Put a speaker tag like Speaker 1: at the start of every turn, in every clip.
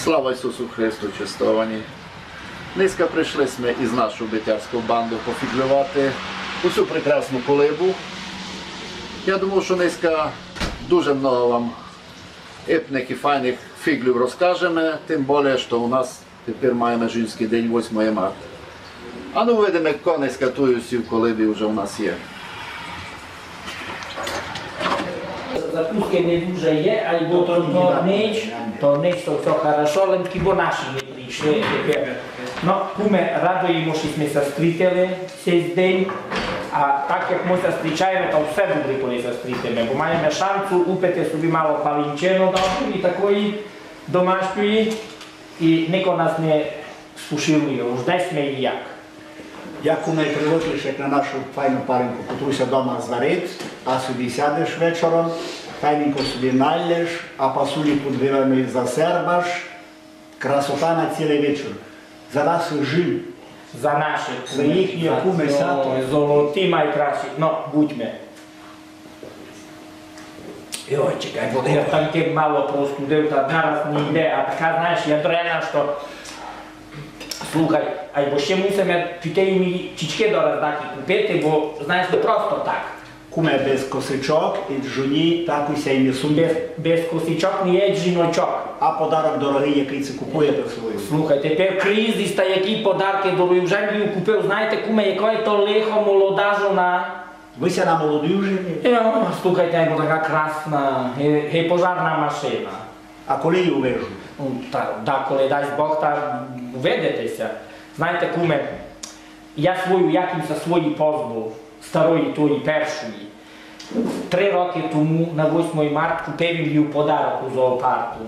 Speaker 1: Слава Ісусу Христу, чистовані! Низько прийшли ми із нашу битярську банду пофіглювати усю прекрасну колибу. Я думав, що низько дуже много вам епних і файних фіглів розкажемо, тим більше, що у нас тепер маємо жінський день 8 марта. А ну видимо, як конеська тую всі в колибі вже у нас є.
Speaker 2: Закуски не дуже є, або то ніч, то все хорошо, ленькі, бо наші не прийшли тепер. Ну, куме, радуємо, що ми зустрітили цей день, а так як ми зустрічаємо, то все добре, коли зустрітимо, бо маємо шансу упити собі мало палінчину добру і такої домашньої, і ніхто нас не спушилує, уж десь ми і як.
Speaker 3: Як ми привикли ще на нашу файну пареньку, котруся вдома зварить, а собі сядеш вечором, файненько собі налєш, а пасулі під дверами засербаш, красота на цілий вечір. За нас жив.
Speaker 2: За наші.
Speaker 3: За їхні куми сато.
Speaker 2: Золоті найкращі, ну, будьмо. Йой, чекай, бо я там тим мало простудив, та зараз не йде, а така, знаєш, ядрена, що... Слухай, або ще мусимо тітей чічки дороздати купити, бо, знаєш, не просто так.
Speaker 3: Куме без косичок і жоні такуся і не сумє.
Speaker 2: Без косичок не є жіночок.
Speaker 3: А подарок дорогий, який це купуєте в свою.
Speaker 2: Слухай, тепер кризис та які подарки дорогі. Вже б її купив, знаєте, куме, яке то лихо молода жона.
Speaker 3: Вися на молоду вже?
Speaker 2: Слухайте, бо така красна, гей пожарна машина.
Speaker 3: А коли її увижу?
Speaker 2: Так, коли дасть Бог, так уведетеся. Знаєте, куме, я якимся свої позбув, старої тої першої. 3 роки тому, на 8 марта, купив їм подарок у зоопарку.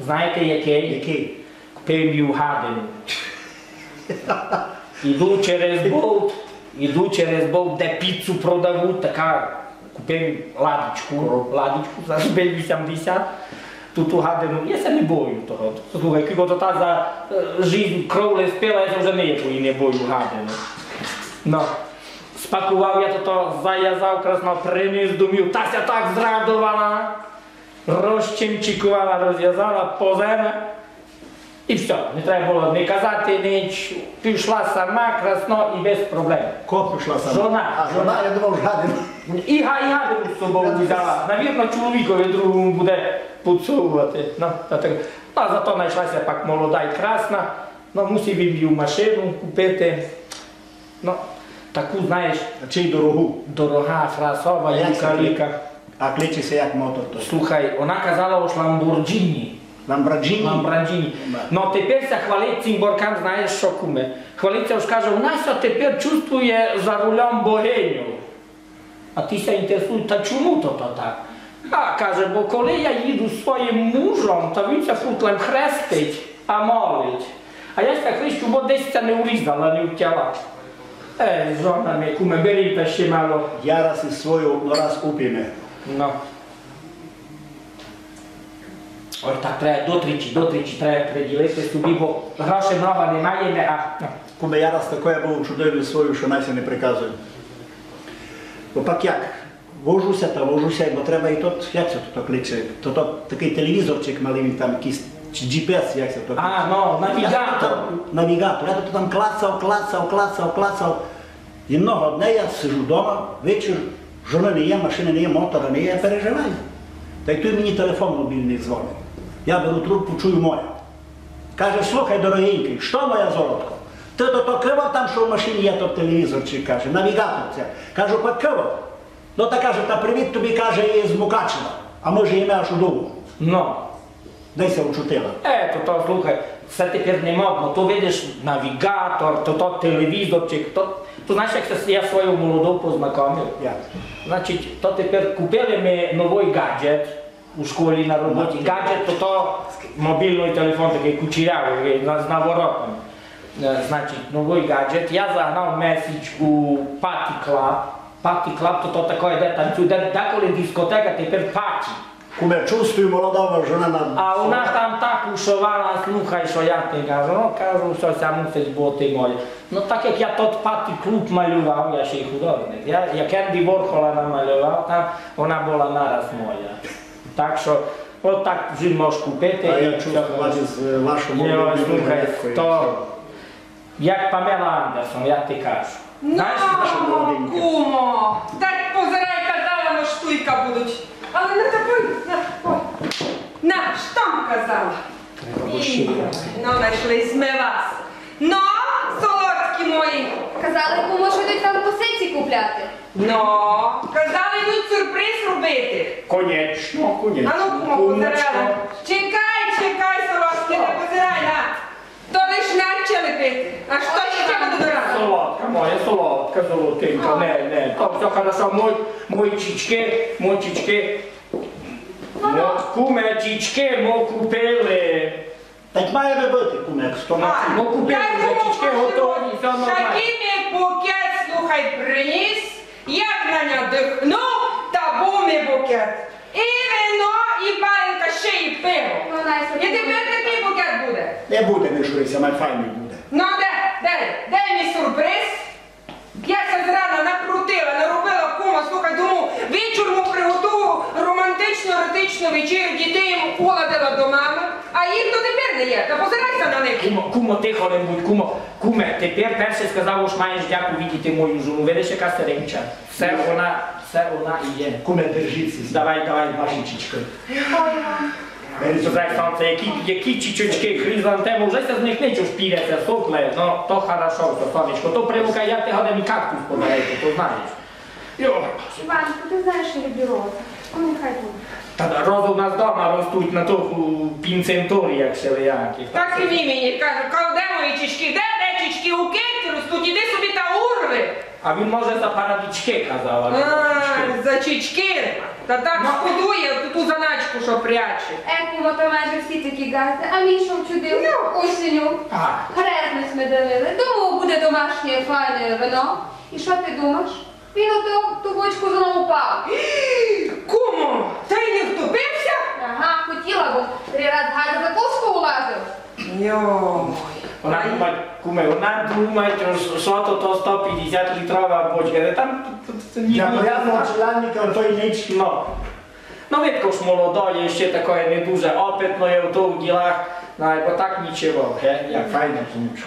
Speaker 2: Знаєте, який?
Speaker 3: Який?
Speaker 2: Купив їм гадину. Іду через болт, де піцу продавуть, така, купив ладочку за 80. Ту гадину, я се не бою того. Слухай, кого то та за жизнь кровле спіла, я вже ніякої не бою гадину. Ну, спакував я то, зав'язав красно, приніс домів, та ся так зрадувала, розчимчикувала, розв'язала, поземе. І все, не треба було не казати ніч, пішла сама, красно і без проблем.
Speaker 3: Кого пішла сама?
Speaker 2: Жона.
Speaker 3: А, жона, я думав, гадину.
Speaker 2: І гадину з собою взяла. Навірно, чоловікові другому буде підсовувати. А зато знайшлася пак молода і красна. Мусив їм машину купити. Таку, знаєш,
Speaker 3: чи й дорогу?
Speaker 2: Дорога, фрасова, ліка.
Speaker 3: А кличеться як мотор той?
Speaker 2: Слухай, вона казала ось Lamborghini.
Speaker 3: Lamborghini?
Speaker 2: Ну тепер хвалить цим боркам, знаєш що, куме? Хвалиться, каже, у нас тепер чувствує за рулем богиню. А ти ся інтересує, та чому то так? А, каже, бо коли я їду з своїм мужем, то він ся футлем хрестить, а молить. А я ся хрещу, бо десь це не урізала, не втяла. Жона ми, куме, бери та ще мало.
Speaker 3: Я раз із свою, раз упіме.
Speaker 2: Ой, так треба дотричі треба приділити собі, бо грошей много немає, а...
Speaker 3: Куме, я раз такое був чудовий свою, що Нася не приказує. Бо пак як? Вожуся, бо треба і тут, як це тут кличе? Тут такий телевізорчик малий, він там якийсь, чи GPS, як це тут?
Speaker 2: А, навігатор.
Speaker 3: Навігатор. Я тут там клацав. І много одне я сижу вдома, вечір, жони не є, машини не є, мотора не є, я переживаю. Та й той мені телефон мобільний дзвонить. Я беру трубку, чую моя. Каже, слухай, дорогенький, що моя золотко? Ти то кивав там, що в машині є той телевізорчик, каже, навігатор це. Кажу, покивав. Ну та каже, та привіт тобі, каже, з Мукачева. А може і аж удову. Дайся учутила.
Speaker 2: То слухай, все тепер не модно. То видиш навігатор, то телевізорчик, то знаєш, як я свою молоду познайомив?
Speaker 3: Як?
Speaker 2: Значить, то тепер купили ми новий гаджет у школі на роботі. Гаджет, то мобільний телефон такий кучерявий, з наворотом. Значить, новий гаджет. Я загнав меседж у Party Club. Party Club, то таке, де танцює, деколи дискотека, тепер паті.
Speaker 3: Куме, чувствую молодого жона на...
Speaker 2: А вона там так ушовала, слухай, що я ти кажу. Кажу, що це мусить бути моє. Так як я тот Party Club малював, я ще й художник. Як Енді Ворхола намалював, там вона була нараз моя. Так що От так вже можеш купити.
Speaker 3: А
Speaker 2: і
Speaker 3: я
Speaker 2: все.
Speaker 3: чув з вашого
Speaker 2: Ні,
Speaker 3: мовою.
Speaker 2: слухай, то як Памела Андерсон, я ти кажу. Знаєш,
Speaker 3: наша молоденька?
Speaker 4: Кумо, так позирай, казала, ну штуйка будуть. Але не такой, на, що там казала? Ну, знайшли ми вас. Ну, солодкі мої.
Speaker 5: Казали, кому що йдуть там косиці купляти.
Speaker 4: Ну, казали, йдуть сюрприз робити.
Speaker 3: Конечно,
Speaker 4: А
Speaker 3: конечно.
Speaker 4: ну, кумо, позирай. Чекай, солодкі, не позирай, на. То лиш наче лепити. А що ще буду дорога?
Speaker 2: Солодка, моя солодка, золотенька, не, то все хорошо, мої чічки, куме, чічки, мо купили.
Speaker 3: Так має би бути, куме, як 100 на
Speaker 2: Ну, купили вже чічки готові, все нормально.
Speaker 4: Такий мій букет, слухай, приніс, як на нього дихнув, та був мій букет. І вино, і паленка, ще й пиво.
Speaker 5: Ну, Найса,
Speaker 4: І тепер такий букет буде.
Speaker 3: Не буде, не журися, май файний буде.
Speaker 4: Ну, де мій сюрприз? Я се зрана накрутила, наробила кума, слухай, думаю, вечором приготую романтично-еротичну вечерю, дітей їм уладила до мами, а їх до тепер не є, та позирайся на них.
Speaker 2: Кумо, тихо не будь, куме, тепер перше сказав, що маєш дяку видіти мою жону, видиш, яка серенька. Все вона і є.
Speaker 3: Куме, держіться.
Speaker 2: Давай,
Speaker 3: Ваші чічки.
Speaker 2: Słuchaj, sądzę, які чічочки, хризантему, вже з них нічого шпіляться, сукле, ну, то хорошо, то сонечко, то привука, я ти гадам і кактус подарити, то знаєш.
Speaker 5: Іванко, ти знаєш, я люблю рози. Ну, нехай буде.
Speaker 2: Та рози у нас вдома ростуть на тих пінценторіях всіляких.
Speaker 4: Так і ви мені кажуть, де мої чічки, де чічки у кенті ростуть, іди собі та урви.
Speaker 2: А він може за парадички казав,
Speaker 4: А, за чічки, та так шкодує ту заначку, що пряче.
Speaker 5: Кумо, то майже всі такі газди, а мій що вчудив? Осінню. Хресне ми давили. Думав, буде домашнє файне вино. І що ти думаєш? Він ото ту бочку знову упав.
Speaker 4: Кумо, та й не втопився?
Speaker 5: Ага, хотіла, бо 3 рази газда за пуску улазив.
Speaker 4: Йой.
Speaker 2: Вона думає, куме, вона думає, що то 150 літрова бочка, але там
Speaker 3: Для порядного членника той нічки.
Speaker 2: No Witko już młodoje, jeszcze takie nie duże opytne w tych dzielach, no bo tak niczego, he?
Speaker 3: Як файна сумочка,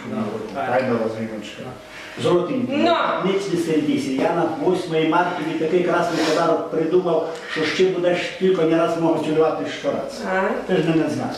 Speaker 3: файна розвиночка. Золотенький, ніч не сердися. Я на 8 марта тобі такий красний подарок придумав, що ще будеш тільки не раз мого цілувати щораз. Ти ж мене знаєш.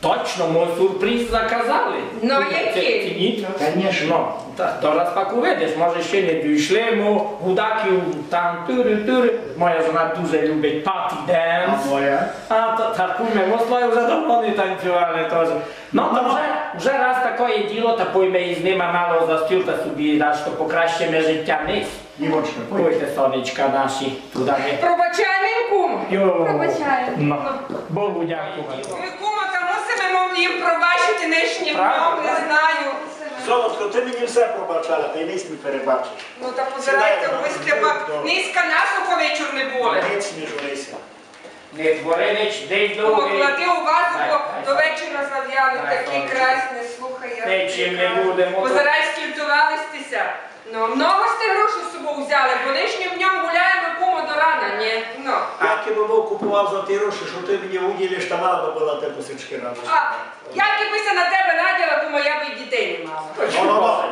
Speaker 2: Точно, mój surpriz zakazali.
Speaker 4: No jaki?
Speaker 2: Ні?
Speaker 3: Конечно.
Speaker 2: To raz paku wiesz, może się nie wyśle mu, chudaki tam tury. Moja żona дуже любить party
Speaker 3: А
Speaker 2: dance.
Speaker 3: моя?
Speaker 2: A to tak kujmy, moje zadowolony tańcowali też. No to вже раз таке діло, та пойме із ними мало за стіл, та собі даш, то покращимо життя низ.
Speaker 3: Дівочка,
Speaker 2: Пойте, сонечка наші, туди не.
Speaker 4: Пробачай мені, кумо.
Speaker 5: Пробачаю.
Speaker 2: No, Bogu дякувати.
Speaker 4: Ми, кумо, та мусимо їм пробачити нинішнім днем, не знаю.
Speaker 3: Золотко, ти мені все пробачала, ти ніс не перебачиш.
Speaker 4: Ну та позирайте, ви степак, низька насу по вечір не були.
Speaker 3: Ніч не журися.
Speaker 2: Не творинич, десь
Speaker 4: Кумо,
Speaker 2: довгий.
Speaker 4: клади у вас, бо до вечора зав'яли такі красні, слухай, я.
Speaker 2: Нічим не будемо.
Speaker 4: Позирай, скільтувалися. Ну, много сте гроші з собою взяли, бо нинішнім днем гуляємо, кумо, до рана, ні? Ну.
Speaker 3: Як я би купував за ті гроші, що ти мені уділиш, та мала би була те косички рано.
Speaker 4: А, як якби на тебе наділа, кумо, я б і дітей не мала.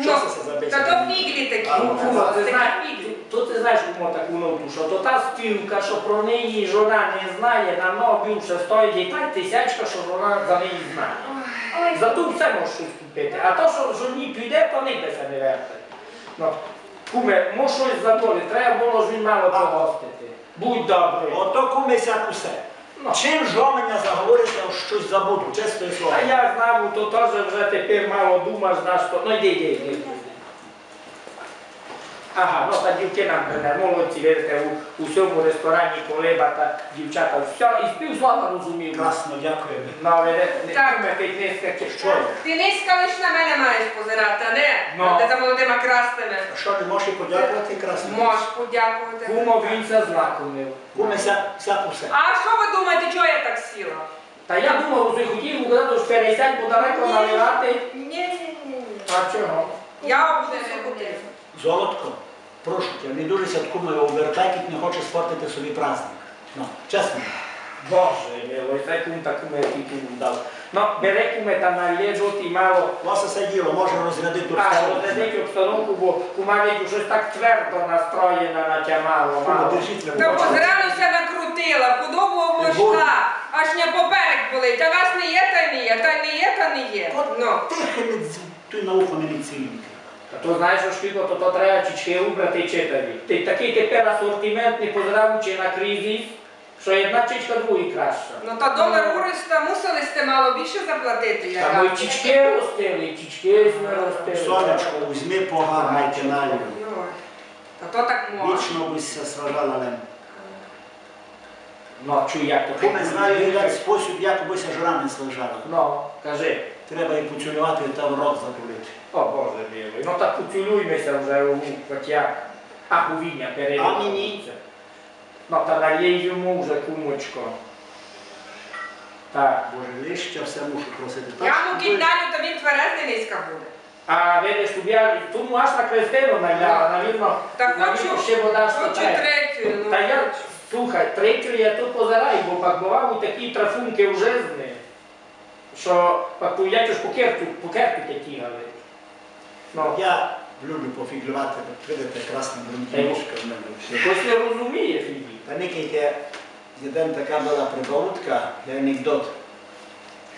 Speaker 3: Що це за
Speaker 4: Та то фіглі такі,
Speaker 3: Ну,
Speaker 4: кумо,
Speaker 2: Ти
Speaker 4: такі
Speaker 2: знаєш,
Speaker 4: фіглі.
Speaker 2: то ти знаєш, кому таку нову, що то та співка, що про неї жона не знає, на много більше стоїть, і та тисячка, що вона за неї знає.
Speaker 5: Ой,
Speaker 2: За ту все можеш щось купити, а то, що жоні піде, то ніде се не верте. Ну, куме, може щось заболи, треба було ж він мало погостити. Будь добрий.
Speaker 3: Ото кумися усе. Чим жоменя заговориться, щось забуду, чесне слово.
Speaker 2: А я знав, то теж вже тепер мало думаєш, знаєш, то... Ну йди. Ага, ну та дівки нам молодці, видите, у всьому ресторані колеба та дівчата, все, і спів слава розумів.
Speaker 3: Красно, дякую.
Speaker 2: Ну, видите,
Speaker 4: Так.
Speaker 2: ми під низька
Speaker 3: Що?
Speaker 4: Ти низька лиш на мене маєш позирати, а не?
Speaker 2: Ну.
Speaker 4: Де за молодими красними.
Speaker 3: А що, не можеш і подякувати красно?
Speaker 4: Можеш подякувати.
Speaker 2: Кумо він це знакомив.
Speaker 3: Кумися усе.
Speaker 4: А що ви думаєте, чого я так сіла?
Speaker 2: Та я думав, що хотів угадати, що 50 бо далеко наливати.
Speaker 4: Ні.
Speaker 2: А чого?
Speaker 4: Я буду сухотити.
Speaker 3: Золотко, прошу тебе, не дуже кумою обертай, як не хоче спортити собі праздник. Ну, чесно.
Speaker 2: Боже милой, sai cum takume ti tu dal. No, берекуме та налєджу ти мало.
Speaker 3: Оце все діло, може розрядити
Speaker 2: Розрядити обстановку, бо кума віду щось так твердо настроєна на тя мало.
Speaker 4: Та позрано ся накрутила, худобу обложка, аж не поперек болить. А вас не є, та не є, та не є, та не є. Ну.
Speaker 3: Тихо, той на ухо не ліцінка.
Speaker 2: А то знаєш, що шпіко, то треба чічки убрати читаві. Такий тепер асортимент не позравучи на кризис, що одна чічка другої краща.
Speaker 4: Ну та долар уриста мусили сте мало більше заплатити.
Speaker 2: Та ми чічки ростили, чічки ми ростили.
Speaker 3: Сонечко, візьми погарнайте налію.
Speaker 4: Та то так можна.
Speaker 3: Вічно бися сражала лем.
Speaker 2: Ну, чуй, як то.
Speaker 3: Ти не знаю, як спосіб, як бися жара не слежала.
Speaker 2: Ну, кажи.
Speaker 3: Треба і поцілювати, та в рот затулити.
Speaker 2: О, Боже милий, ну так поцілуймося вже, хоч як. А повіння перевіряється.
Speaker 3: А мені?
Speaker 2: Ну, та налій йому вже, кумочко. Так.
Speaker 3: Боже, лише все мушу просити.
Speaker 4: Я му кидаю, то він тверезний низька буде.
Speaker 2: А видиш, тут аж на Христину наляла, навірно,
Speaker 4: Так
Speaker 2: ще вода
Speaker 4: хочу третю. Ну,
Speaker 2: та я, слухай, третю я тут позираю, бо пак бував такі трафунки ужезні, що пак я ж по керту тягали. Ну.
Speaker 3: Я люблю пофіглювати, видите, красна блондиночка в мене.
Speaker 2: Хтось не розуміє, Філіп.
Speaker 3: Та никайте, один така була прибавка, для анекдот.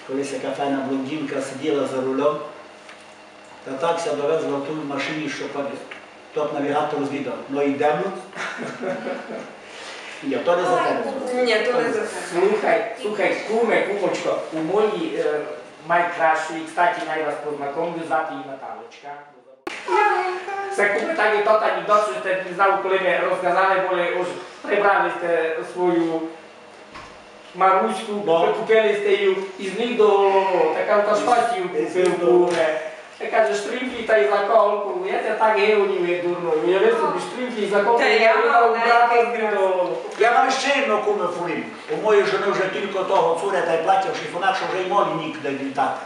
Speaker 3: Колись яка файна блондинка сиділа за рулем, та так ся довезла в ту машині, що топ-навігатор звідав. Ну йдемо. Ні, то не за тебе.
Speaker 4: Ні, то не за тебе.
Speaker 2: Слухай, кумочко, у моїй найкращій, кстати, най вас познакомлю, звати її Наталочка. Се купи такий тот анекдот, що сте не знали, коли ми розказали, були, уж прибрали сте свою Маруську, купили сте її із них до така та штатів купив буме. Я каже, штрімфлі та й заколку, я тебе так геонів дурною, я весь собі штрімфлі і заколку, я видав брата з ним.
Speaker 3: Я вам ще одну куме фурім. У моєї жони вже тільки того цуря та й плаття в шифонах, що вже й молі нікуди літати.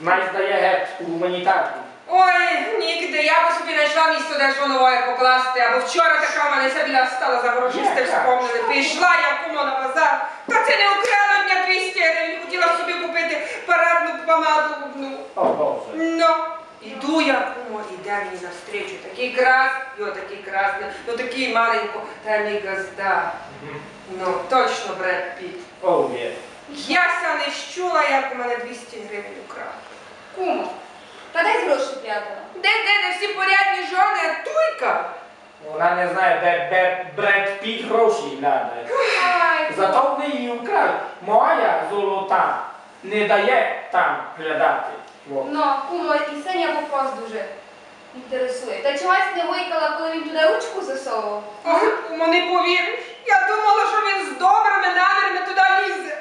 Speaker 2: Най здає геть у гуманітарку.
Speaker 4: Ой, нігде, я би собі знайшла місце, де ж воно покласти, або вчора така в мене біля стала за гроші, сте вспомнили. Пішла я кумо на базар, та це не украла мене 200 гривень, хотіла собі купити парадну помаду.
Speaker 2: О, Боже.
Speaker 4: Ну, іду я, кумо, іде мені навстрічу, такий крас, такий красний, ну такий маленько, та мій газда. Ну, точно Бред Піт.
Speaker 2: О, є.
Speaker 4: Я ся не щула, як у мене 200 гривень украв.
Speaker 5: Кумо, та дай гроші прятала.
Speaker 4: Де всі порядні жони, а туйка?
Speaker 2: Вона не знає, де Бред Піт гроші глядає.
Speaker 5: Ай,
Speaker 2: Зато в неї украв. Моя золота не дає там глядати. Во.
Speaker 5: ну, кумо, і Сеня вопрос дуже інтересує. Та чогось не викала, коли він туди ручку засовував?
Speaker 4: Ой, кумо, не повіриш. Я думала, що він з добрими намірами туди лізе.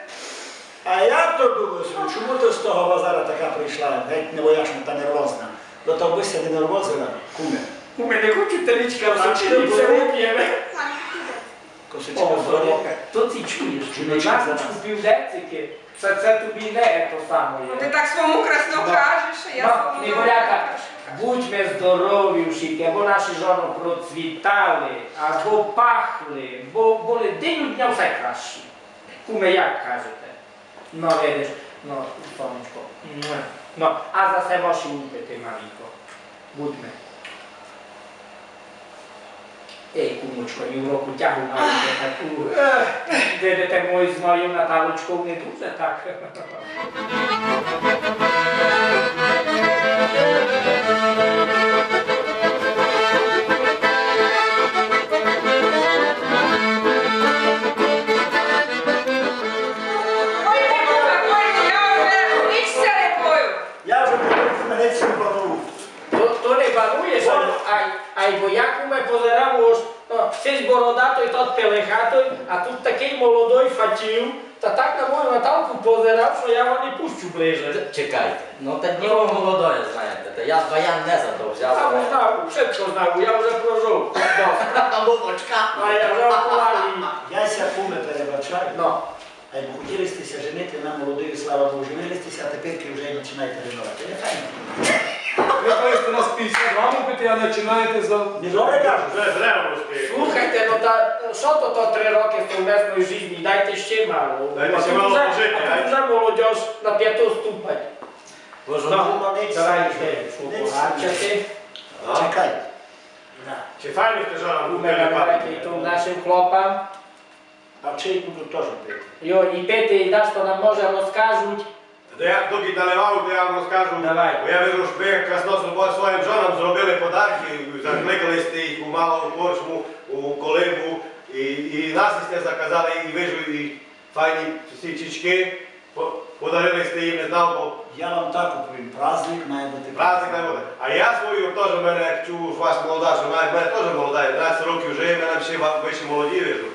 Speaker 3: А я то думаю, чому ти з того базара така прийшла, геть невояшна та нервозна? До того бися не нервозила, куме.
Speaker 2: У мене хочуть тарічка розсочити, все вип'єме.
Speaker 3: Косичка
Speaker 2: О,
Speaker 3: в дворі.
Speaker 2: то ти чуєш,
Speaker 3: Чоловічок
Speaker 2: нас
Speaker 3: за нас.
Speaker 2: півдецики, це тобі не то саме.
Speaker 4: Ну, ти так своєму красно кажеш, а я своєму
Speaker 2: Не голяка, будьмо здорові всі, або наші жони процвітали, або пахли, бо були день дня все краще. Куме, як кажете? Ну, видиш, ну, сонечко. Ну, а за себе ще упити, Марійко. Будьме. Ей, кумочко, ні в року тягу маєте таку. Видите, мої з моєю Наталочкою не дуже так.
Speaker 3: Я вже мене цю планую.
Speaker 2: То не бануєш, ай, бо я куме позирав, сись бородатий, тот пелехатий, а тут такий молодой фатів, та так на мою Наталку позирав, що я його не пущу ближе.
Speaker 6: Чекайте, ну та діло молодое, знаєте, та я баян не за то взяв.
Speaker 2: Я знав, все знав, я вже прожив.
Speaker 6: Бабочка.
Speaker 2: А я вже окував.
Speaker 3: Я ся куме перебачаю.
Speaker 2: Ну,
Speaker 3: А як хотілися женити на молодої, слава Богу, женилися, а тепер вже починаєте ревнувати. Не файно.
Speaker 7: Ви кажете нас 52 купити, а починаєте за...
Speaker 3: Не добре кажу.
Speaker 2: Слухайте, ну та що то 3 роки совмесної житті, дайте ще мало.
Speaker 8: Дайте ще мало пожити,
Speaker 2: а тут вже молодіж на 5 ступать. Давайте, побачите.
Speaker 3: Чекай.
Speaker 8: Чи файно хто жара був
Speaker 2: Давайте і тут нашим хлопам.
Speaker 3: А вчері буду теж пити.
Speaker 2: Йо, і пити, і да, що нам може розкажуть.
Speaker 8: Доки наливав, то я вам розкажу.
Speaker 2: Давай.
Speaker 8: Бо я видав, що ви красно своїм жонам зробили подарки, закликали сте їх у малу корчму, у колибу, і нас сте заказали, і вижу, і файні січечки, подарили сте їм, не знав, бо
Speaker 3: Я вам так оповім, праздник має бути.
Speaker 8: праздник не буде. А я свою теж, в мене, як чув, що вас молода, що в мене теж молода, 11 років вже, в мене ще вище молоді вижу.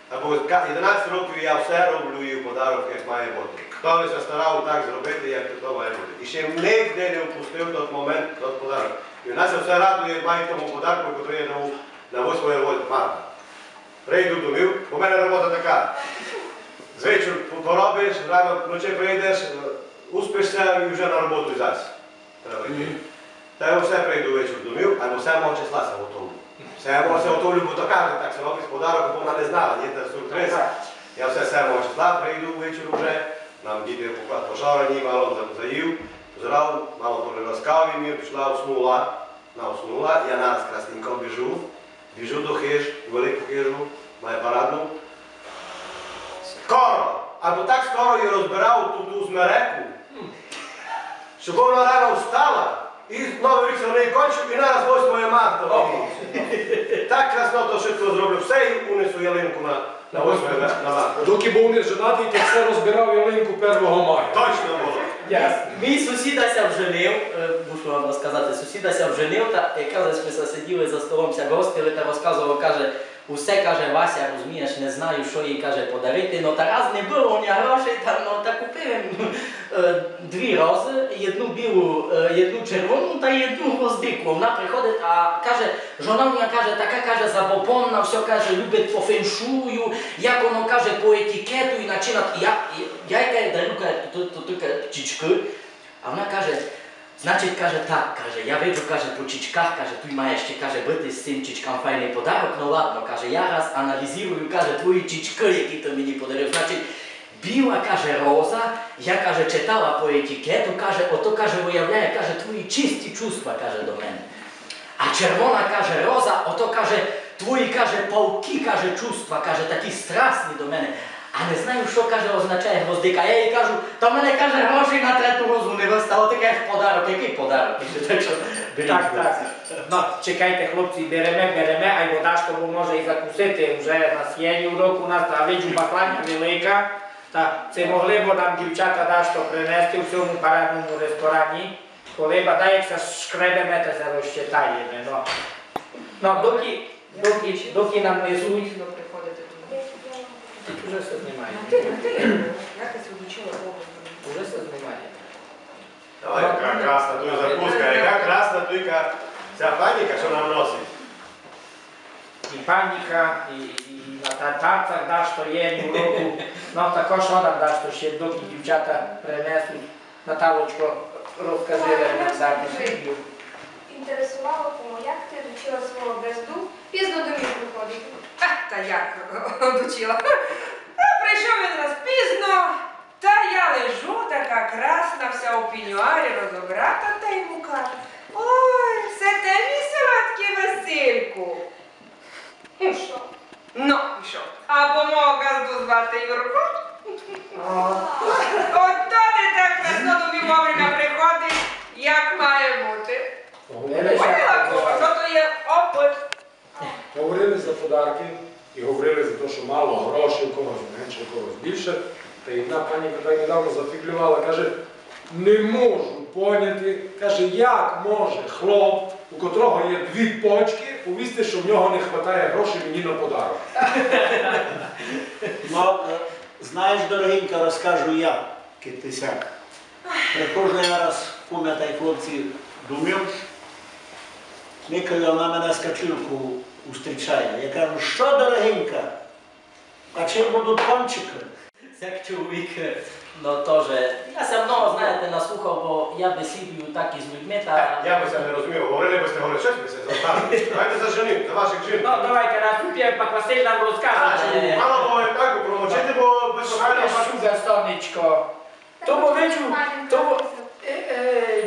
Speaker 8: Або 11 років я все роблю і в подарок, як має бути. Хто не старав так зробити, як то має бути. І ще ніде не впустив той момент, той подарок. І в нас все радує, має тому подарку, який я дав на 8 марта. Прийду домів, бо в мене робота така. Звичайно, поробиш, рано вночі прийдеш, успішся і вже на роботу зась. Треба йти. Та я все прийду вечір домів, а все мого числа се готовлю. Все мого се готовлю, бо то каже, так се робить подарок, бо вона не знала, є та сюрприз. Я все мого числа прийду ввечері вже, нам діти пошарані, мало заїв, позирав, мало порозкав і мені пішла, уснула. Вона уснула, я нараз красненько біжу до хиж, велику хижу, має парадну. Скоро! Або так скоро я розбирав ту смереку, щоб вона рано встала і новий рік за неї кончив і нараз 8 марта. Так красно то швидко зроблю все і унесу ялинку на 8 марта.
Speaker 7: Доки був не женатий, то все розбирав ялинку 1 мая.
Speaker 8: Точно було.
Speaker 6: Мій сусіда ся вженив, мушу вам розказати, сусіда ся вженив, та якраз ми сиділи за столом, ся гостили та розказував, каже, усе, каже, Вася, розумієш, не знаю, що їй, каже, подарити, но Тарас не було, у нього грошей, та купив їм 2 рози, одну білу, одну червону та одну гвоздику. Вона приходить, а каже, жона моя, каже, така, каже, забобонна, все, каже, любить по феншую, як воно, каже, по етикету і начинати. Я їй дарю, каже, тут чічки, а вона каже, значить, каже, так, каже, я виджу, каже, по чічках, каже, тут має ще, каже, бити з цим чічкам файний подарок, ну ладно, каже, я раз аналізую, каже, твої чічки, які ти мені подарив, значить, біла, каже, роза, я, каже, читала по етикету, каже, ото, каже, виявляє, каже, твої чисті чувства, каже, до мене. А червона, каже, роза, ото, каже, твої, каже, палки, каже, чувства, каже, такі страсні до мене. А не знаю, що, каже, означає гвоздика. Я їй кажу, та в мене, каже, грошей на 3-ту розу не вистало, таке ж подарок. Який подарок?
Speaker 2: Так. Ну, чекайте, хлопці, береме, а й вода ж тому може і закусити. Вже на сієнні уроку у нас, а виджу, бакланка велика. Та це могли б нам дівчата дашто принести в цьому парадному ресторані. Коли бадай, як се шкребеме, та се розчитаємо. Ну, доки нам несуть, вже все знімає.
Speaker 4: Якось відучила Бога.
Speaker 2: Уже все знімає.
Speaker 8: Давай, яка красна туя закуска, яка красна туйка ця паніка, що нам носить.
Speaker 2: І паніка, і на тарцях даш, що є в уроку. Ну також нам даш, що ще доки дівчата принесуть. Наталочко, розкажи нам зараз.
Speaker 5: Інтересувало, як ти дочила свого безду, пізно до міг виходити.
Speaker 4: Та як дочила? Прийшов він раз пізно, та я лежу, така красна, вся у пінюарі розобрата, та йому каже, ой, все те мій солодкий Васильку. І що? Ну, і що? Або мого газду звати Юрко? Ото ти так красно до мій вовремя приходиш, як має бути. Поняла кого? Що то є опит?
Speaker 7: Говорили за подарки і говорили за те, що мало грошей, у когось менше, у когось більше. Та одна пані, яка недавно зафіглювала, каже, не можу поняти, каже, як може хлоп, у котрого є 2 почки, повісти, що в нього не вистачає грошей мені на подарок.
Speaker 3: Ну, знаєш, дорогенька, розкажу я, китисяк. Приходжу я раз, куме та й хлопці, думав, Миколі, вона мене з качілку зустрічає. Я кажу, що, дорогенька, а чим будуть кончики?
Speaker 6: Як чоловік No to, że ja sam mnogo, знаєте, наслухав, бо я бесідую так із людьми, та...
Speaker 8: Я би це не розумів, говорили би сте говорили щось би це застали. Давайте за женів, за ваших жін.
Speaker 2: No, давайте наступі, пак Василь нам розкаже.
Speaker 8: Мало було так промочити, бо без
Speaker 2: Шукай шуга, сонечко. Тому вечу, тому...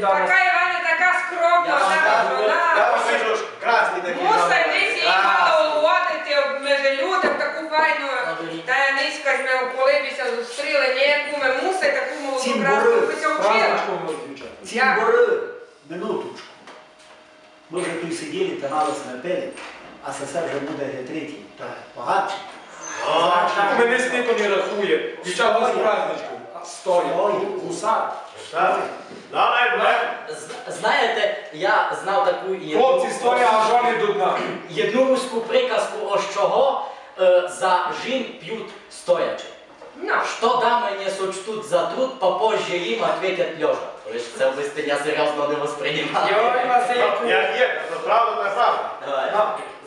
Speaker 4: Така Іваня, така скромна, така
Speaker 8: Я
Speaker 4: жона.
Speaker 8: вам кажу, красні такі.
Speaker 4: Мусить десь її мало уводити між людям, таку файну. Та я низько ж ми у колибіся зустріли, ніяку ми мусить таку молоду красну бися вчила.
Speaker 3: Цимбори, минуточку. Ми вже тут сиділи та налисне пили, а сесе вже буде третій, та багатший.
Speaker 7: Мене ніхто не рахує. Дівчата з праздничком. Стоять. Гусар.
Speaker 6: Знаєте, я знав таку
Speaker 7: Хлопці стоять, а жони до дна.
Speaker 6: одну руську приказку, ось чого за жін п'ють стоячи. Що дами не сочтуть за труд, попозже їм ответять лежа. Ви ж це обистиня серйозно не восприймали.
Speaker 2: Йой, Васильку.
Speaker 8: Як є, це правда, це правда.
Speaker 6: Давай.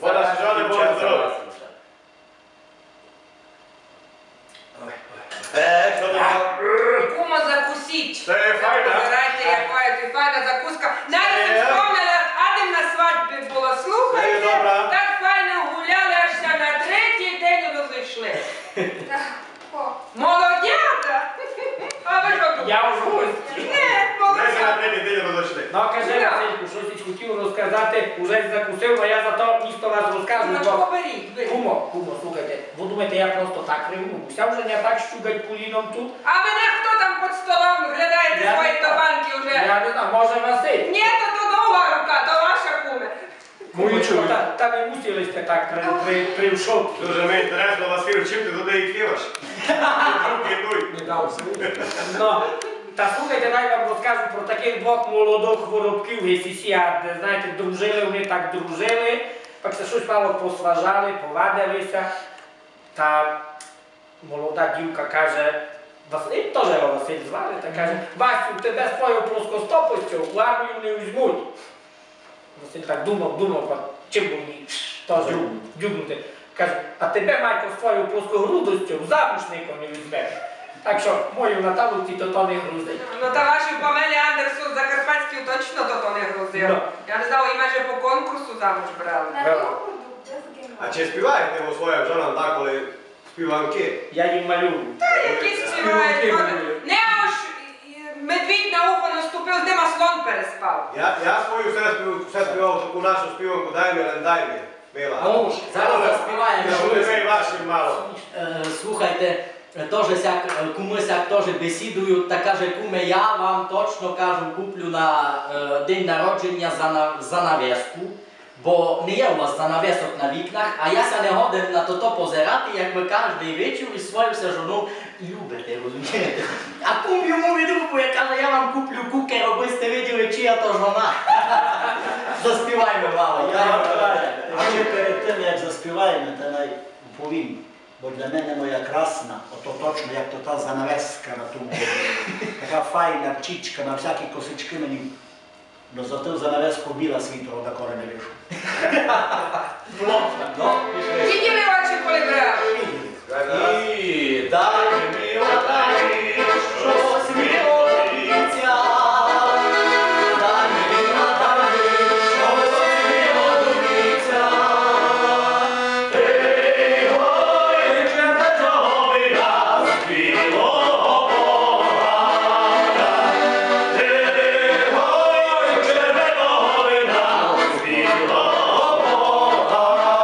Speaker 8: Бо наші жони були здорові. Що ти мав?
Speaker 4: Кума закусіть.
Speaker 8: Це файна.
Speaker 4: Забирайте, яка файна закуска. Навіть не вспомнила, Адам на свадьбі була.
Speaker 8: Це
Speaker 4: Слухайте,
Speaker 8: добре.
Speaker 4: так файно гуляли, аж на третій день розійшли. Молодята! А ви що тут?
Speaker 2: Я в гості.
Speaker 4: Ні,
Speaker 8: Десь на
Speaker 4: молодята.
Speaker 8: третій день розійшли.
Speaker 2: Ну, кажи, Васильку, щось хотів розказати, уже закусив, а я зато ніхто вас розкажу.
Speaker 4: Ну,
Speaker 2: бо-
Speaker 4: поберіть, беріть.
Speaker 2: Кумо, слухайте, ви думаєте, я просто так ревнуюся, вже не так щугать куліном тут?
Speaker 4: А мене хто там під столом глядаєте
Speaker 2: Я
Speaker 4: свої
Speaker 2: не знаю.
Speaker 4: табанки вже?
Speaker 2: Я не знаю, може Василь?
Speaker 4: Ні, то довга рука, то ваша куме.
Speaker 2: Кумо, та не мусили сте так прившов.
Speaker 8: Дуже мені інтересно, Василь, чим ти туди і киваш? Руки йдуть.
Speaker 7: Не дав все.
Speaker 2: Ну, та слухайте, дай вам розкажу про таких двох молодих хворобків ГСС, знаєте, дружили, вони так дружили, пак се щось мало посважали, повадилися, та молода дівка каже, Василь, теж його Василь звали, та каже, Васю, тебе з твоєю плоскостопостю в армію не візьмуть. Василь так думав, чим би мені теж дюбнути. Каже, а тебе, Майко, з твоєю плоскогрудостю в замуж нікого не візьмеш. Так що, мою Наталу ті то не грузить.
Speaker 4: Ну та ваші Памелі Андерсу Закарпатській точно то не грузили.
Speaker 2: Ну.
Speaker 4: Я не знав, і майже по конкурсу замуж брали.
Speaker 8: А чи співаєте ви своїм жонам так, коли співанки?
Speaker 2: Я їм малюю.
Speaker 4: Та які співають. Не аж медвідь на ухо наступив, з ним слон переспав.
Speaker 8: Я свою все співав таку нашу співанку «Дай мені, дай мені». Мила.
Speaker 6: Ну, зараз заспіваємо.
Speaker 8: Ми вашим мало.
Speaker 6: Слухайте, теж куми сяк теж бесідують, та каже, куме, я вам точно кажу, куплю на день народження занавеску, бо не є у вас занавесок на вікнах, а я се не годен на то позирати, як ви кожний вечір із свою жону любите, розумієте? А кум йому відрубує, каже, я вам куплю кукер, аби сте виділи, чия то жона. Заспіваймо мало.
Speaker 3: А ще перед тим, як заспіваємо, то найповім. Бо для мене моя красна, ото точно, як то та занавеска на тому. Така файна птічка, на всякі косички мені. Но за ту занавеску біла світова до кори не вийшов.
Speaker 4: Виділи очі, коли брали?
Speaker 6: І дай мені отай, що сміється. Дай мені отай, що сміється. Ей, ой, червоновина, білого погана. Ей, ой, червоновина, білого погана.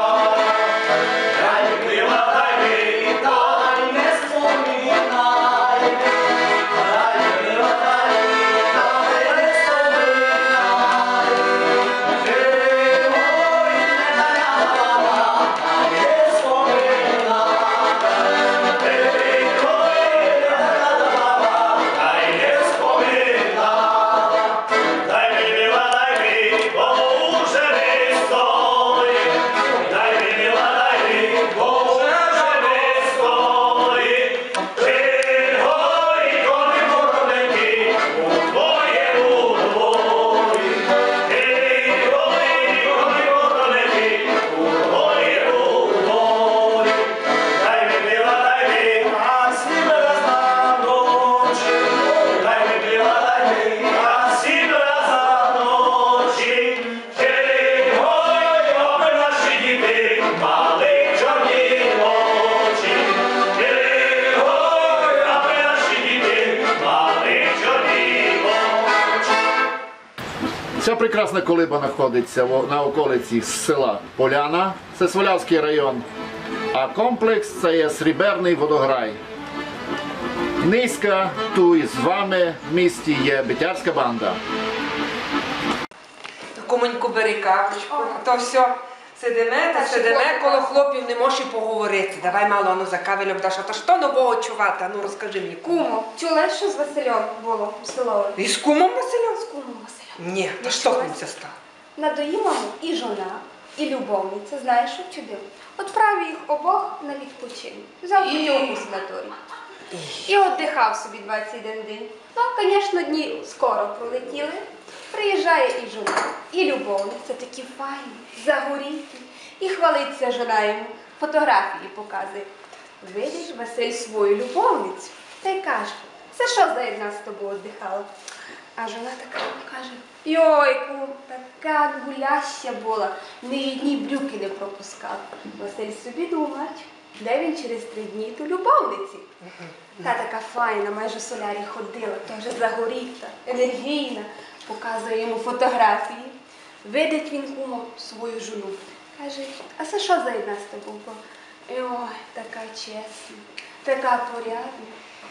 Speaker 1: Ця прекрасна колиба знаходиться на околиці села Поляна, це Свалявський район, а комплекс це є Сріберний водограй. Низька тут з вами в місті є битярська банда.
Speaker 4: Комуньку бери капочку, то все. Сидиме, коло хлопів не можеш і поговорити. Давай мало, ану за кавелем даш, а то що нового чувати? Ану розкажи мені.
Speaker 5: Кумо, чула, що з Василем було у село?
Speaker 4: І з кумом Василем?
Speaker 5: З кумом Василем.
Speaker 4: Ні, та що там це стало?
Speaker 5: Надоїла му і жона, і любовниця, знаєш, що чудив. Отправив їх обох на відпочинок. Взяв путівку в санаторій. І віддихав собі 21 день. Ну, звісно, дні скоро пролетіли. Приїжджає і жона, і любовниця, такі файні, загоріті. І хвалиться жона йому, фотографії показує. Видиш, Василь, свою любовницю. Та й каже, це що за одна з тобою віддихала? А жона така каже, йойку, така гуляща була, ні одні брюки не пропускав. Василь собі думать, де він через 3 дні ту любовниці. Та така файна, майже в солярі ходила, теж загоріта, енергійна. Показує йому фотографії. Видить він, кумо, свою жону. Каже, а це що за одна з тобою? Ой, така чесна, така порядна.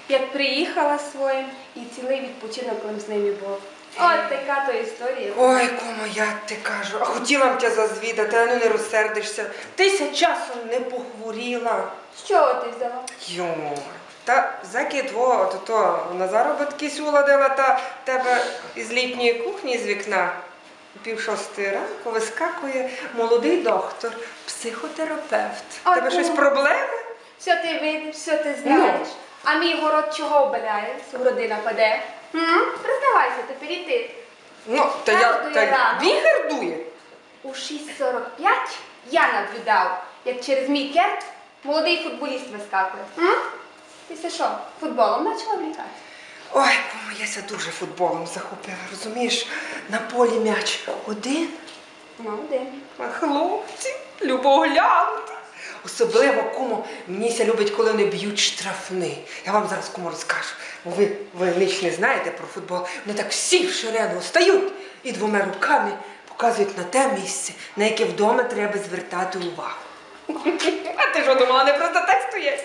Speaker 5: Як приїхала своїм, і цілий відпочинок з ними був. От така то історія.
Speaker 4: Ой, кумо, я ти кажу, а хотіла б тебе зазвідати, а ну не розсердишся. Ти часом не похворіла.
Speaker 5: Що ти взяла?
Speaker 4: Йой, та заки твого, то на заробітки сюладила, та тебе із літньої кухні з вікна о 5:30 ранку вискакує молодий доктор, психотерапевт.
Speaker 5: А
Speaker 4: Тебе щось
Speaker 5: кумо?
Speaker 4: проблеми?
Speaker 5: Все ти видиш, все ти знаєш. А мій город чого обеляє? Городи нападе. Признавайся, тепер і ти.
Speaker 4: Ну, та віхер дує.
Speaker 5: У 6:45 я наблюдав, як через мій керт молодий футболіст вискакує. Ти це що, футболом почала влікати?
Speaker 4: Ой, кумо, я ся дуже футболом захопила, розумієш? На полі м'яч один,
Speaker 5: Ну, один.
Speaker 4: а хлопці любоглянути. Особливо, кумо, мені ся любить, коли вони б'ють штрафний. Я вам зараз, кумо, розкажу. Ви ніч не знаєте про футбол. Вони так всі в шеренгу стають і 2 руками показують на те місце, на яке вдома треба звертати увагу. А ти що думала, не просто так стоять?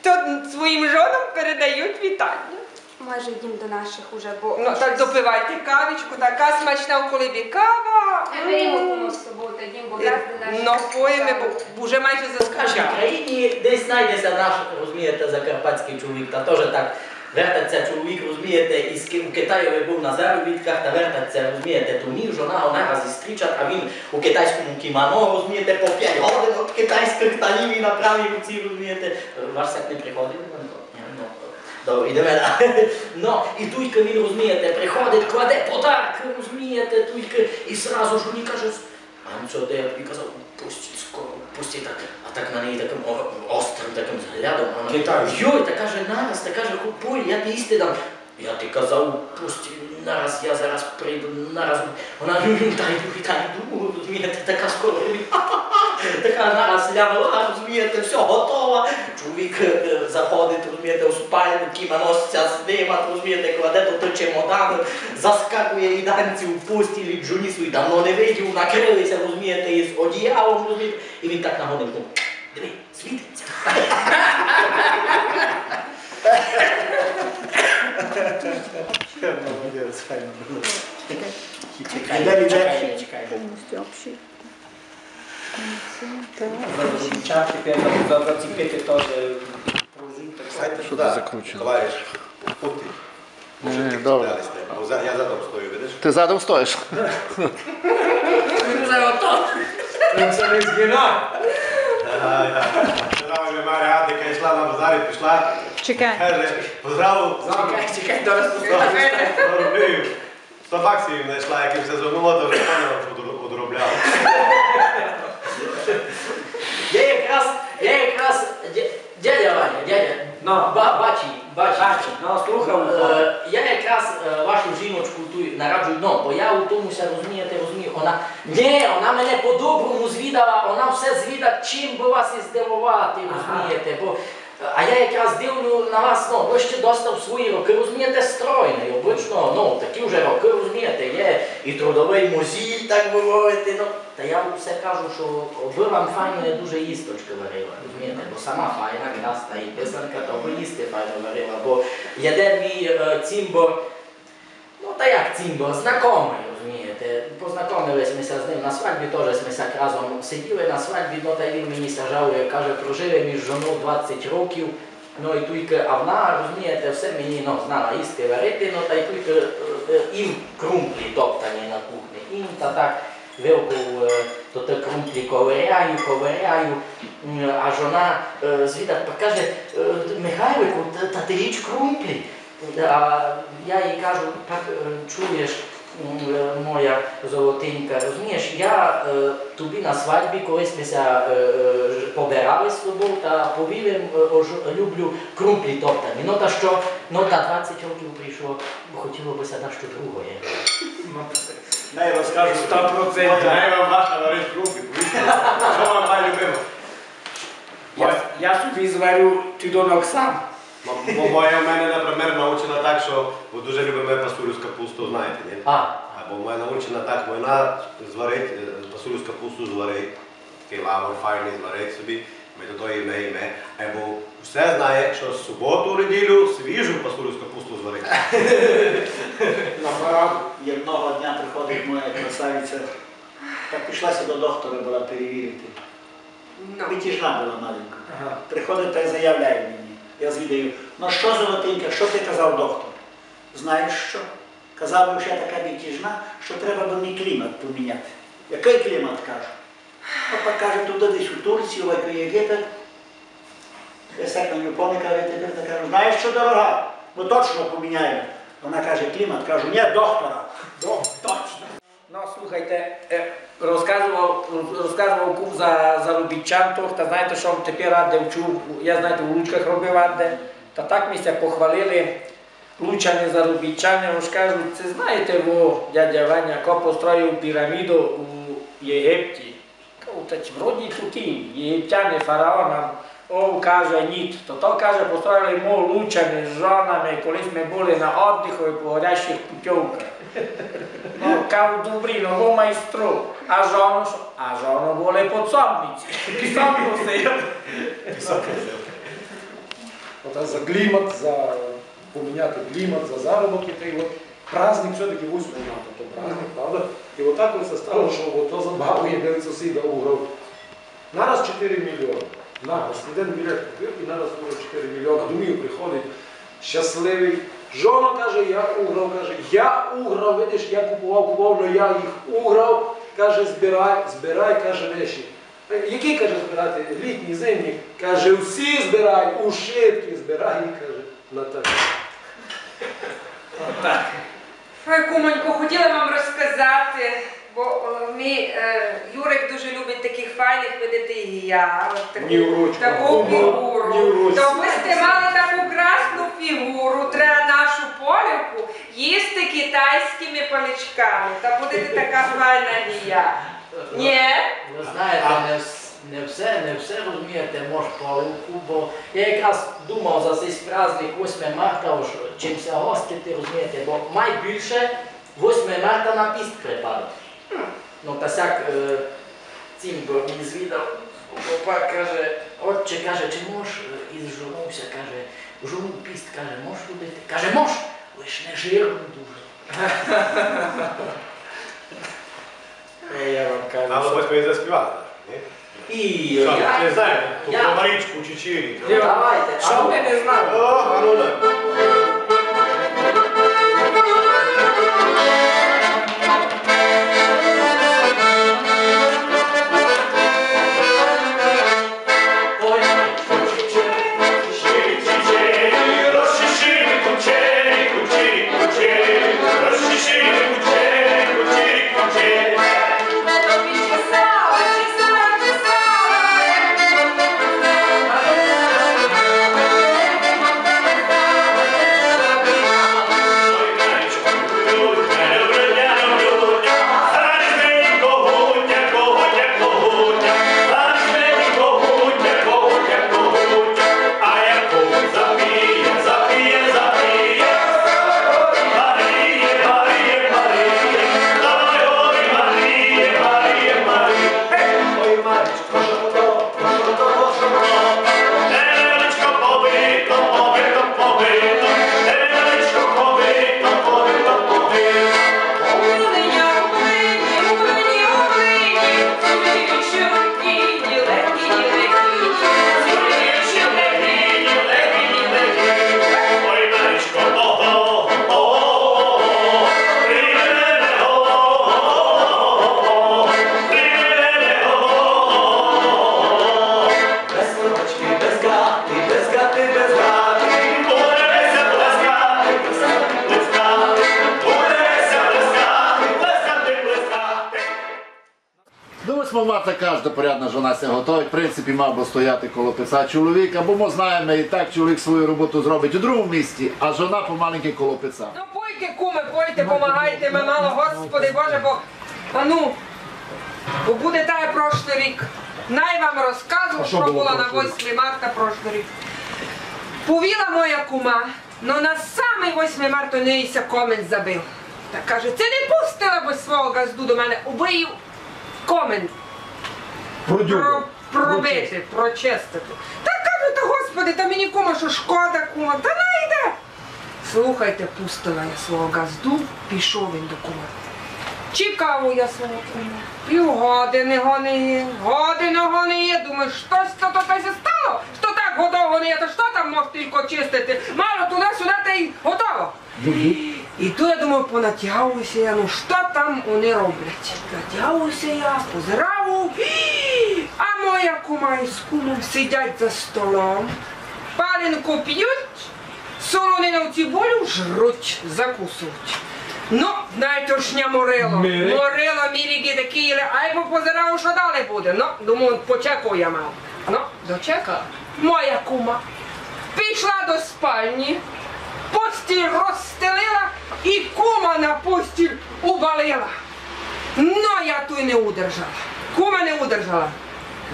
Speaker 4: То своїм жонам передають вітання.
Speaker 5: Може, їм до наших уже, бо...
Speaker 4: Ну, так допивайте кавічку, така смачна в колибі кава.
Speaker 5: Беремо кому з собою тоді, бо раз до наших...
Speaker 4: Напоїми, бо вже майже
Speaker 6: В нашій
Speaker 4: заскучали.
Speaker 6: країні десь знайдеться наш, розумієте, закарпатський чоловік, та теж так вертаться чоловік, розумієте, із ким в Китаєві був на заробітках, та вертаться, розумієте, то ні, жона, вона раз зустрічать, а він у китайському кімоно, розумієте, по 5 годин від китайських талів і на правій руці, розумієте. Ваш сек не приходив? Добре, йдемо. Ну, і тільки він, розумієте, приходить, кладе подарки, розумієте, тільки, і зразу жоні каже, а ну що, де я тобі казав, пустіть скоро, пустіть так, а так на неї таким острим таким взглядом, а вона, йой, та каже, нараз, та каже, купуй, я ти їсти дам. Я ти казав, пусті, нараз, я зараз прийду, нараз, вона, та йду, розумієте, така скоро, така нараз лянула, розумієте, все, готова. Чоловік заходить, розумієте, у спальню, кімоносця знімати, розумієте, кладе до чемодану, заскакує і данці в постілі, джуні свої давно не видів, накрилися, розумієте, із одіялом, розумієте, і він так на годинку, диви, світиться.
Speaker 3: Молодець, файно було.
Speaker 6: Чекай. Заціпити теж пружинку.
Speaker 1: Що ти закручено?
Speaker 8: Товариш, пути.
Speaker 1: Добре.
Speaker 8: Я задом стою, видиш?
Speaker 1: Ти задом стоїш?
Speaker 7: Це не згина.
Speaker 8: Позdravu me Marija Adika je šla na bazar i prišla.
Speaker 4: Чекай.
Speaker 8: Kaže, pozdravu.
Speaker 6: Чекай, зараз
Speaker 8: Робив. 100 баксів їм знайшла, яким все звернуло, то вже поняла, що одробляла.
Speaker 6: Я якраз, дядя Ваня, бачи,
Speaker 2: слухав.
Speaker 6: я якраз вашу жіночку нараджую, бо я у томуся, розумію, вона мене по-доброму звідала, вона все звіда, чим би вас і здивувати, розумієте, бо А я якраз дивлю на вас, ну, ви ще доста в свої роки, розумієте, стройний, обично, ну, такі вже роки, розумієте, є і трудовий музій, так би мовити, ну, та я все кажу, що ви вам файно не дуже їсточки варила, розумієте, бо сама файна, красна і писанка, то ви їсти файно варила, бо один мій цімбор, ну, та як цімбор, знайомий, розумієте, познайомилися з ним на свадьбі, теж ми разом сиділи на свадьбі, ну, та й він мені жалує, каже, прожили між жоною 20 років, ну, і тільки, а вона, розумієте, все мені, ну, знала їсти, варити, ну, та й тільки їм крумплі топтані на кухні, їм та так, вилку, то те крумплі ковиряю, а жона звідти каже, Михайлику, та ти річ крумплі. А я їй кажу, так, чуєш, моя золотенька, розумієш, я тобі на свадьбі, колись ми побирали з тобою та повілим, люблю крумплі топтані. Ну та що, ну та 20 років прийшло, бо хотіло би себе що другое.
Speaker 3: Не розкажу 100%.
Speaker 8: Дай вам ваша варить крупи, що вам найлюбимо?
Speaker 2: Я собі зварю тюдонок сам.
Speaker 8: Моя в мене, наприклад, научена так, що дуже любимо пасулю з капусту, знаєте, ні? Або моя научена так, вона зварить, пасулю з капусту зварить, такий лавр файний зварить собі, ми до того їме, або все знає, що з суботу, неділю свіжу пасулю з капусту зварить.
Speaker 3: Наоборот, одного дня приходить моя красавиця, та пішлася до доктора, була перевірити. Витяжна була маленька. Приходить та й заявляє мені. Я звідаю, ну що, золотенька, що ти казав доктор? Знаєш що? Казав би, що я така витяжна, що треба до мені клімат поміняти. Який клімат, кажу? Папа каже, туди десь у Турцію, в Єгипет. Я сяк на Ньюпони, каже, тепер та кажу, знаєш що, дорога? Ми точно поміняємо. Вона каже, клімат, кажу, ні, доктора. Точно.
Speaker 2: Ну, слухайте, розказував кум за заробітчан, та знаєте, що тепер Адде вчув, я, знаєте, у Лучках робив Адде, та так ми ся похвалили, лучани заробітчани, розкажуть, це знаєте, дядя Ваня, ко построїв піраміду у Єгипті. Кажуть, вроді туті, єгиптяни фараонам, каже, ні, то каже, построїли ми лучани з жонами, колись ми були на віддиху по горящих путівках. Ну, кав добрі, ну, майстру, а жону що? А жону були подсобниці. Пісомниці.
Speaker 7: От за клімат, за поміняти клімат, за заробітки, та й от праздник все-таки 8 марта, то праздник, правда? І отак от це стало, що ото забаву один сусіда уграв. Нараз 4 мільйони. Нараз, один білет купив і нараз було 4 мільйони. Думаю, приходить щасливий. Жона каже, я уграв, видиш, я купував, але я їх уграв, каже, збирай, каже, речі. Які, каже, збирати? Літні, зимні? Каже, всі збирай, ушитки збирай, каже, на так.
Speaker 2: Так.
Speaker 4: Ой, кумонько, хотіла вам розказати, бо мій Юрик дуже любить таких файних, видите, і я. Таку фігуру. То ви сте мали таку красну фігуру, треба нашу полівку їсти китайськими паличками. Та будете така файна і я. Ні?
Speaker 6: Ви знаєте, не все розумієте, може поливку, бо я якраз думав за цей праздник 8 марта, чимся гостити, розумієте, бо найбільше 8 марта на піст припадає. Ну, та сяк цим мені звідав, папа каже, отче, каже, чи можеш, і зжурнувся, каже, жону піст, каже, можеш ходити? Каже, можеш, лиш не жирно дуже.
Speaker 2: Я вам кажу.
Speaker 8: Нам ось ми заспівали, ні?
Speaker 6: І
Speaker 8: Що, не знаю, ту
Speaker 6: я-
Speaker 8: Марічку Чечірі.
Speaker 6: Давайте,
Speaker 2: Що ми не знали?
Speaker 8: О, ну так.
Speaker 4: Чесала.
Speaker 1: Мати кожна порядна жона ся готовить, в принципі, мав би стояти коло писа чоловіка, бо ми знаємо, і так чоловік свою роботу зробить у другому місці, а жона помаленьки коло писа.
Speaker 4: Ну пойте, куми, пойте, помагайте ми мало, Господи Боже, бо, бо буде так прошлий рік. Най вам розказую, що було на 8 марта прошлий рік. Повіла моя кума, но на самий 8 марта неїся комен забив. Так каже, це не пустила би свого газду до мене, убив комен. Пробити, прочистити. Та кажу, та Господи, та мені кума, що шкода кума, та найде. Слухайте, пустила я свого газду, пішов він до кума. Чекав я свого кума. Півгодини його не є. Думаю, щось то стало? Що так готово не є, то що там може тільки чистити? Мало туди-сюди та й готово. І то я думаю, понатягуюся я, ну що там вони роблять? Натягуюся я, позирав, а моя кума із кумом сидять за столом, паленку п'ють, солонину цибулю жруть, закусують. Ну, найтошня морило. Морило, міліки такі, ай позирав, що далі буде. Ну, думаю, почекав я мав. Ну, дочекав. Моя кума пішла до спальні, постіль розстелила і кума на постіль увалила. Ну, я ту й не удержала. Кума не удержала.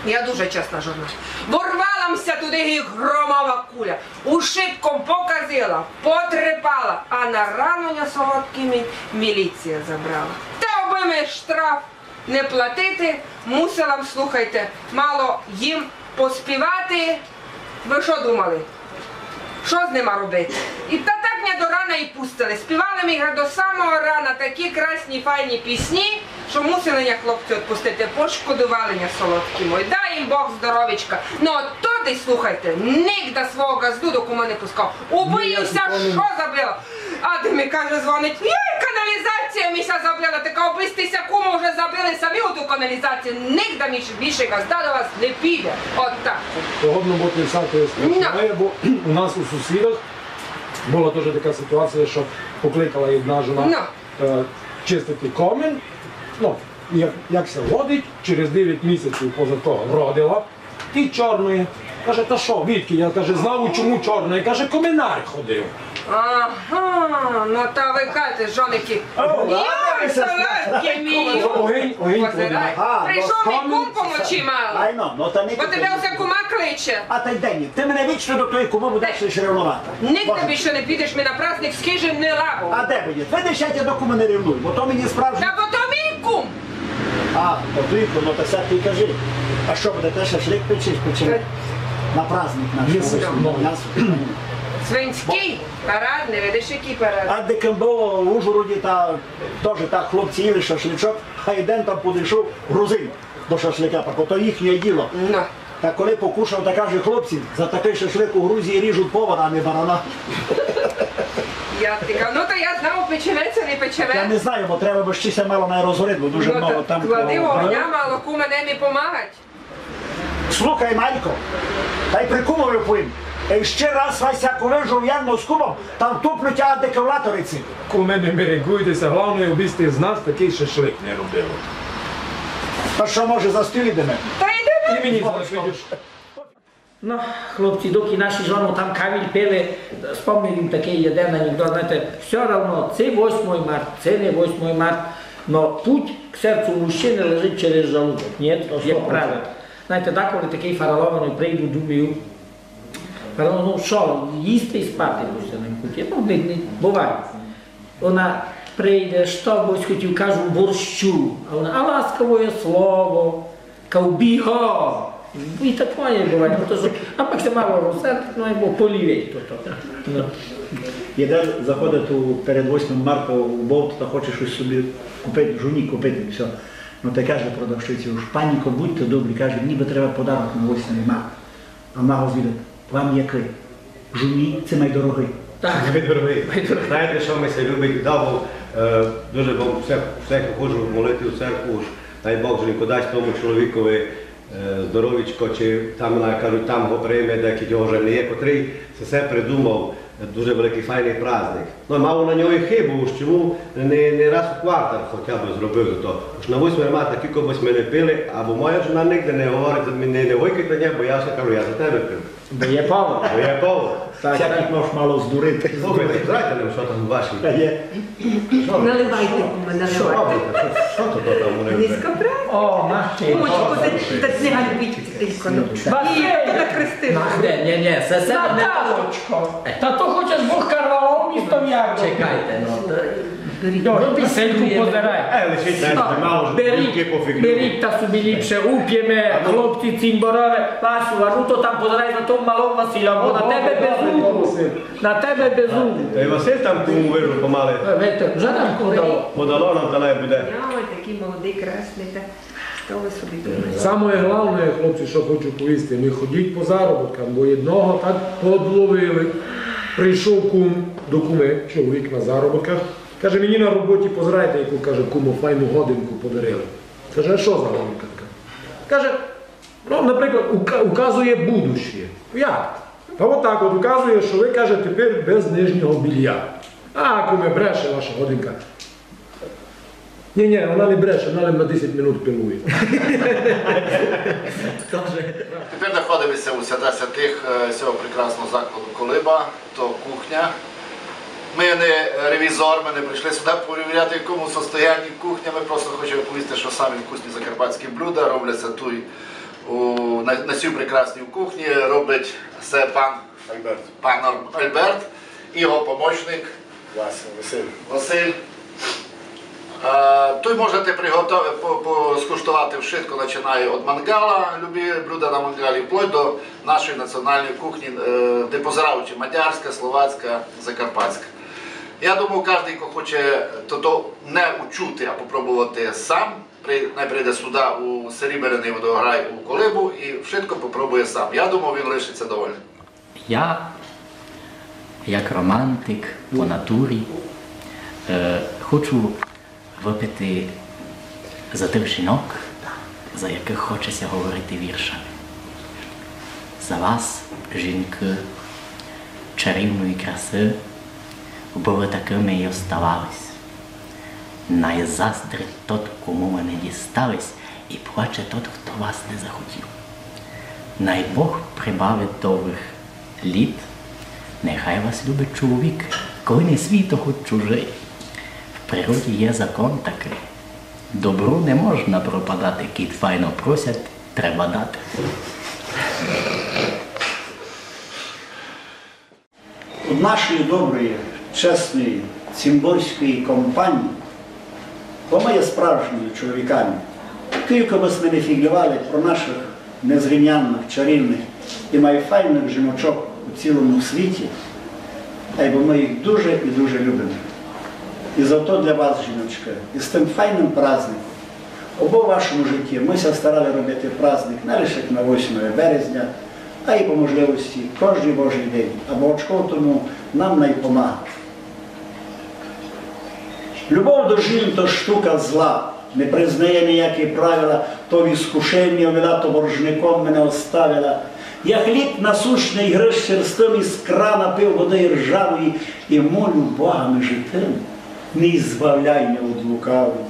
Speaker 4: Я дуже чесна жона. Ворвалася туди і громова куля. Ушибком показила, потрепала, а на ранення солодкими міліція забрала. Та аби ми штраф не платити, мусила, слухайте, мало їм поспівати. Ви що думали? Що з ними робити? І та так мене до рана і пустили. Співали ми до самого рана такі красні, файні пісні, що мусили мене хлопці відпустити. Пошкодували мене солодкі мої. Дай їм Бог здоровічка. Ну от тоді, слухайте, нігде свого газду до кума не пускав. Убоївся, що забила. А де ми, каже, дзвонить, каналізація міся забила. Така обистися куму вже забили самі у ту каналізацію. Нігде більше газда до вас не піде. От так.
Speaker 7: Погодно бути всяке страшне, бо у нас у сусідах була теж така ситуація, що покликала одна жона чистити комін. Ну, як се водить, через 9 місяців поза того родила і чорної. Каже, та що, відки? Я каже, знав, чому чорної. Каже, комінар ходив.
Speaker 4: Ага, ну та ви кажете, жоники. Йой, солодкі мій.
Speaker 7: Огінь
Speaker 4: Прийшов мій кум помочі мало. Бо тебе все кума кличе.
Speaker 3: А та й день, ти мене вічно до тої куми будеш лише ревнувати.
Speaker 4: Нігде більше не підеш, ми на праздник з хижим не лабу.
Speaker 3: А де буде? Видиш, я тебе до куми не ревную, бо то мені справжній...
Speaker 4: Та бо то мій кум.
Speaker 3: А, то твій кум, ну та сяк ти кажи. А що буде, те шашлик печеш, печеш? На праздник наш.
Speaker 4: Свинський парад, не видиш, який парад.
Speaker 3: А де було в Ужгороді, теж так хлопці їли шашличок, а один там підійшов грузин до шашлика, бо то їхнє діло. Та коли покушав, та каже, хлопці, за такий шашлик у Грузії ріжуть повара, а не барана.
Speaker 4: Я така, ну то я знав, печеветься, не печевець.
Speaker 3: Я не знаю, бо треба би щось мало не розгорити, бо дуже много там...
Speaker 4: Клади вогня, мало кума не мені помагать.
Speaker 3: Слухай, Манько, та й при кумові повім. І ще раз Вася, коли жов'янно з кумом, там туплють декавлаториці.
Speaker 7: Куме, не мерегуйтеся, головне, обісти з нас такий шашлик не робили.
Speaker 3: Та що, може, за стіл ідемо?
Speaker 4: Та йдемо.
Speaker 7: І мені зараз видиш.
Speaker 2: No, хлопці, доки наші жони там кавіль пили, спомнив їм такий один анекдот, знаєте, все одно, це 8 март, це не 8 март, но путь к серцю мужчини лежить через жалудок, ні, як правило. Знаєте, деколи такий фаралований прийду, думаю, ну що, їсти і спати будете на путі, ну, не буває. Вона прийде, що бось хотів, кажу, борщу, а вона, а ласкове слово, Каубіго! І таке буває, а максимально розсердить, ну або полівіть то.
Speaker 3: Єден заходить перед 8 марта у Болт та хоче щось собі купити, жуні купити, все. Ну та каже продавщиці, уж паніко, будьте добрі, каже, ніби треба подарок на 8 марта. А вона говорить, вам який? Жуні, це найдорогий.
Speaker 2: Так.
Speaker 8: Найдорогий. Знаєте, що ми се любить, давав, дуже все ходжу молити у церкву, дай Бог, що не дасть тому чоловікові здоровічко, чи там, кажуть, там время, де його вже не є, котрий все придумав, дуже великий файний праздник. Ну, мало на нього і хибу, чому не раз у квартал хоча б зробив то. На 8 марта тільки б ми не пили, або моя жена ніде не говорить, не викайте мене, бо я все кажу, я за тебе пив.
Speaker 2: Бо є Павло.
Speaker 8: Бо є Павло.
Speaker 3: Всяких можеш мало здурити.
Speaker 8: Слухайте, знаєте нам, що там ваші?
Speaker 4: Наливайте, кума, наливайте.
Speaker 8: Що то там вони вже?
Speaker 4: Низько брати.
Speaker 2: О, наші.
Speaker 4: Кумочку, та не ганьбіть тільки. І то так Христина.
Speaker 6: Ні, це себе не
Speaker 2: Наталочко, та то хочеш Бог Карловом містом як?
Speaker 6: Чекайте, ну.
Speaker 2: Ну, пісеньку позирай.
Speaker 8: Лишіть, знаєте, мало ж руки пофіглюють.
Speaker 2: Беріть та собі ліпше, уп'єме, хлопці, цимборове, Васю, а ну то там позирай на тому малому Василя, бо на тебе без зубу. На тебе без зубу.
Speaker 8: Та й Василь там кому вижу помали.
Speaker 2: Вже нам подало.
Speaker 8: Подало нам, та не буде.
Speaker 4: Ой, такий молодий, красний, та що ви собі думаєте?
Speaker 7: Саме головне, хлопці, що хочу повісти, не ходіть по заробіткам, бо одного так подловили. Прийшов кум до куми, чоловік на заробітках. Каже, мені на роботі позирайте, яку, каже, куму, файну годинку подарили. Каже, а що за годинка така? Каже, ну, наприклад, указує будуще. Як? Та отак от указує, що ви, каже, тепер без нижнього білья. А, куме, бреше ваша годинка. Ні, вона не бреше, вона на 10 минут пилує.
Speaker 1: Тепер знаходимося у свята святих цього прекрасного закладу Колиба, то кухня. Ми не ревізор, ми не прийшли сюди перевіряти, в якому состоянні кухня. Ми просто хочемо повісти, що самі вкусні закарпатські блюда робляться тут, на цій прекрасній кухні. Робить це пан Альберт і його помічник Василь. Тут можете скуштувати вшитку, починає від мангала, любі блюда на мангалі, вплоть до нашої національної кухні, де позираючи мадярська, словацька, закарпатська. Я думаю, кожен, хто хоче то не учути, а спробувати сам, не прийде сюди у Серебряний водограй у Колибу і вшитку спробує сам. Я думаю, він лишиться довольний.
Speaker 6: Я, як романтик по натурі, хочу випити за тих жінок, за яких хочеться говорити віршами. За вас, жінки, чарівної краси, бо ви такими і оставались. Найзаздрить тот, кому ви не дістались, і плаче тот, хто вас не захотів. Най Бог прибавить довгих літ, нехай вас любить чоловік, коли не свій, то хоч чужий. В природі є закон такий. Добру не можна пропадати, кіт файно просять, треба дати.
Speaker 3: От нашої доброї, чесної, цимборської компанії, бо ми є справжніми чоловіками, тільки б ми не фіглювали про наших незрівнянних, чарівних і найфайних жіночок у цілому світі, а й бо ми їх дуже і дуже любимо. І зато для вас, жіночка, і з тим файним праздником, обо в вашому житті ми ся старали робити праздник не лише на 8 березня, а й по можливості кожен Божий день, або очко тому нам найпомагає. Любов до жін – то штука зла, не признає ніякі правила, то в іскушенні вела, то боржником мене оставила. Я хліб насущний гриш черстим із крана пив води ржавої і молю Богами житим, не збавляй мене від лукавої.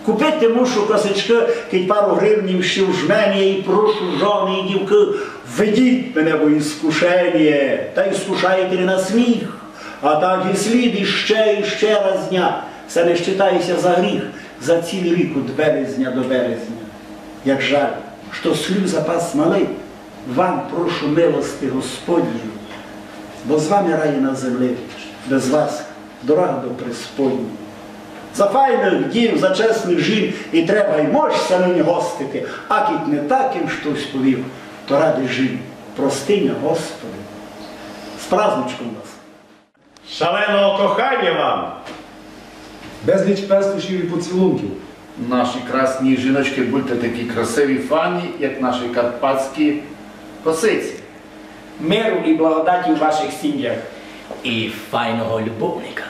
Speaker 3: Купити мушу косички, кить пару гривнів ще в жмені, і прошу жони і дівки, ведіть мене во іскушення, та іскушайте не на сміх, а так і слід іще разня. Все не щитайся за гріх, за цілий рік від березня до березня. Як жаль, що слів запас малий, вам прошу милости Господню, бо з вами рай на землі, без вас дорога до преисподньої. За файних дів, за чесних жін і треба й можешся нині гостити, а кіт не таким щось повів, то ради жін. Простиня, Господи. З праздничком вас.
Speaker 9: Шаленого кохання вам!
Speaker 7: Безліч пестощів і поцілунків.
Speaker 1: Наші красні жіночки, будьте такі красиві, фані, як наші карпатські косиці.
Speaker 2: Миру і благодаті у ваших сім'ях.
Speaker 6: І файного любовника.